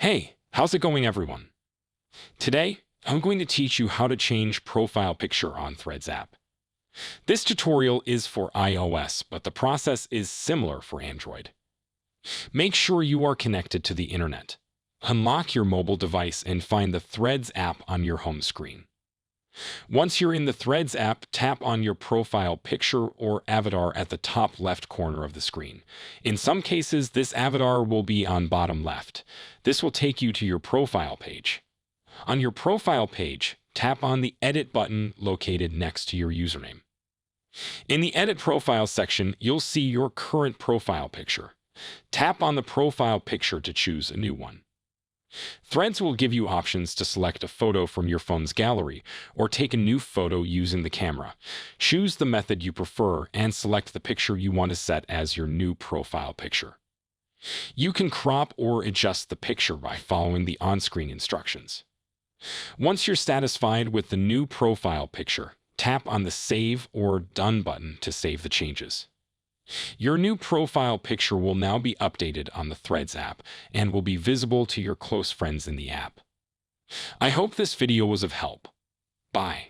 Hey, how's it going, everyone? Today, I'm going to teach you how to change profile picture on Threads app. This tutorial is for iOS, but the process is similar for Android. Make sure you are connected to the internet. Unlock your mobile device and find the Threads app on your home screen. Once you're in the Threads app, tap on your profile picture or avatar at the top left corner of the screen. In some cases, this avatar will be on bottom left. This will take you to your profile page. On your profile page, tap on the Edit button located next to your username. In the Edit Profile section, you'll see your current profile picture. Tap on the profile picture to choose a new one. Threads will give you options to select a photo from your phone's gallery or take a new photo using the camera. Choose the method you prefer and select the picture you want to set as your new profile picture. You can crop or adjust the picture by following the on-screen instructions. Once you're satisfied with the new profile picture, tap on the Save or Done button to save the changes. Your new profile picture will now be updated on the Threads app and will be visible to your close friends in the app. I hope this video was of help. Bye.